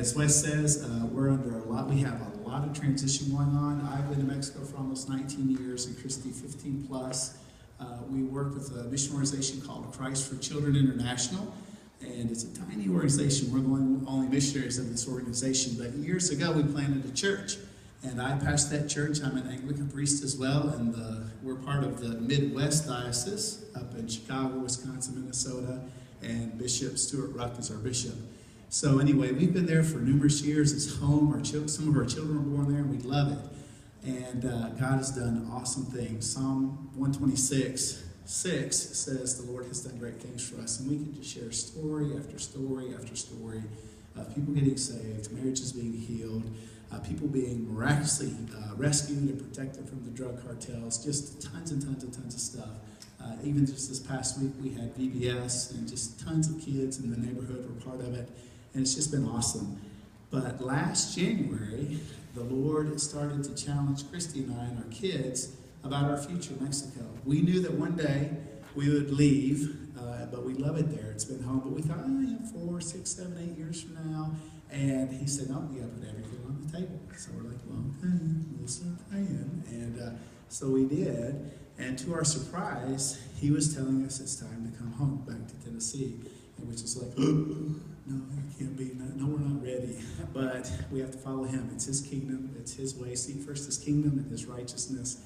As Wes says, we have a lot of transition going on. I've been in Mexico for almost 19 years and Christy 15 plus. We work with a mission organization called Christ for Children International, and it's a tiny organization. We're the only missionaries of this organization, but years ago we planted a church, and I pastor that church. I'm an Anglican priest as well, and we're part of the Midwest Diocese up in Chicago, Wisconsin, Minnesota, and Bishop Stuart Ruck is our bishop. So anyway, we've been there for numerous years. It's home. Some of our children were born there, and we love it. And God has done awesome things. Psalm 126:6 says the Lord has done great things for us. And we can just share story after story after story of people getting saved, marriages being healed, people being miraculously rescued and protected from the drug cartels, just tons and tons and tons of stuff. Even just this past week, we had VBS, and just tons of kids in the neighborhood were part of it. And it's just been awesome. But last January, the Lord started to challenge Christy and I and our kids about our future in Mexico. We knew that one day we would leave, but we love it there. It's been home. But we thought, 4, 6, 7, 8 years from now. And he said, no, you got to put everything on the table. So we're like, well, okay, we'll start praying. And so we did. And to our surprise, he was telling us it's time to come home, back to Tennessee. And which is like, no, it can't be. No, we're not ready. But we have to follow him. It's his kingdom. It's his way. Seek first his kingdom and his righteousness.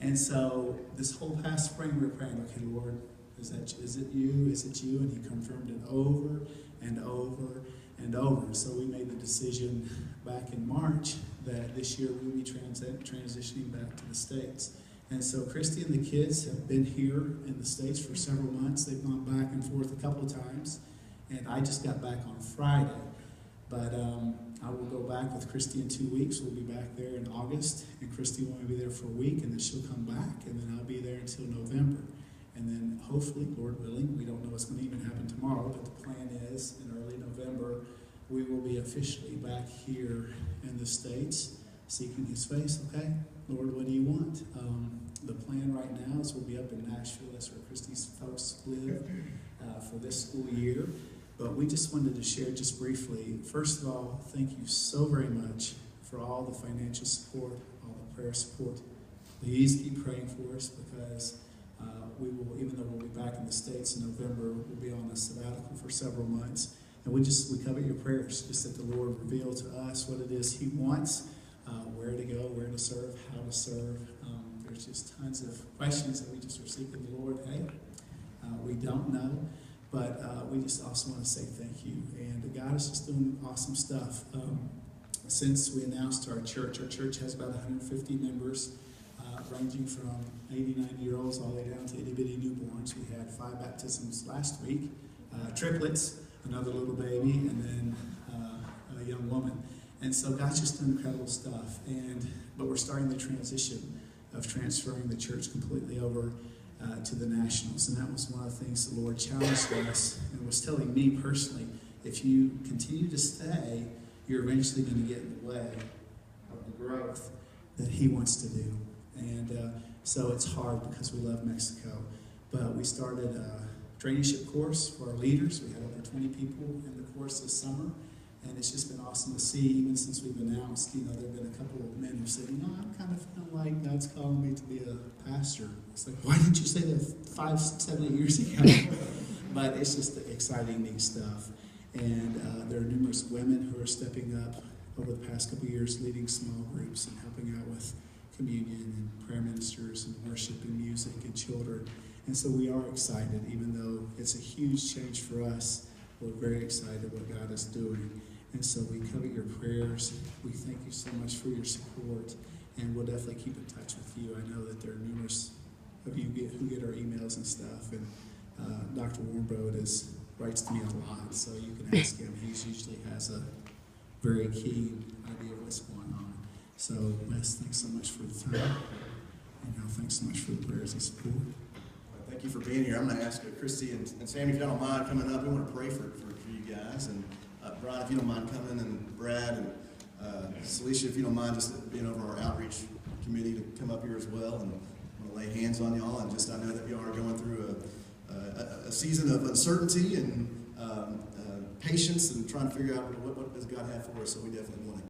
And so this whole past spring, we were praying, okay, Lord, is it you? Is it you? And he confirmed it over and over and over. So we made the decision back in March that this year we will be transitioning back to the States. And so Christy and the kids have been here in the States for several months. They've gone back and forth a couple of times. And I just got back on Friday. But I will go back with Christy in 2 weeks. We'll be back there in August. And Christy will be there for a week, and then she'll come back. And then I'll be there until November. And then hopefully, Lord willing, we don't know what's going to even happen tomorrow, but the plan is in early November, we will be officially back here in the States, seeking his face. Okay, Lord, what do you want? The plan right now is we'll be up in Nashville. That's where Christy's folks live for this school year. But we just wanted to share just briefly. First of all, thank you so very much for all the financial support, all the prayer support. Please keep praying for us, because we will, even though we'll be back in the States in November, we'll be on a sabbatical for several months. And we cover your prayers, just that the Lord reveal to us what it is he wants, where to go, where to serve, how to serve. There's just tons of questions that we just are seeking the Lord. Hey, we don't know, but we just also want to say thank you. And God is just doing awesome stuff. Since we announced our church has about 150 members, ranging from 80, 90-year-olds all the way down to itty-bitty newborns. We had 5 baptisms last week, triplets, another little baby, and then a young woman. And so God's just doing incredible stuff. But we're starting the transition of transferring the church completely over to the Nationals. And that was one of the things the Lord challenged us and was telling me personally, if you continue to stay, you're eventually going to get in the way of the growth that he wants to do. And so it's hard because we love Mexico. But we started a traineeship course for our leaders. We had over 20 people in the course this summer. And it's just been awesome to see, even since we've announced, there have been a couple of men who said, I'm kind of feeling like God's calling me to be a pastor. It's like, why didn't you say that 5, 7, 8 years ago? But it's just exciting, neat stuff. And there are numerous women who are stepping up over the past couple of years, leading small groups and helping out with communion and prayer ministers and worship and music and children. And so we are excited, even though it's a huge change for us. We're very excited what God is doing. And so we covet your prayers. We thank you so much for your support. And we'll definitely keep in touch with you. I know that there are numerous of you who get our emails and stuff. And Dr. Warmbroad writes to me a lot. So you can ask him. He usually has a very keen idea of what's going on. So Wes, thanks so much for the time. And now thanks so much for the prayers and support. Thank you for being here. I'm going to ask Christy and Sammy, if you don't mind coming up. We want to pray for you guys. And Brian, if you don't mind coming, and Brad, and Celicia, if you don't mind just being over our outreach committee to come up here as well. And I want to lay hands on y'all. And just I know that y'all are going through a season of uncertainty and patience and trying to figure out what does God have for us. So we definitely want to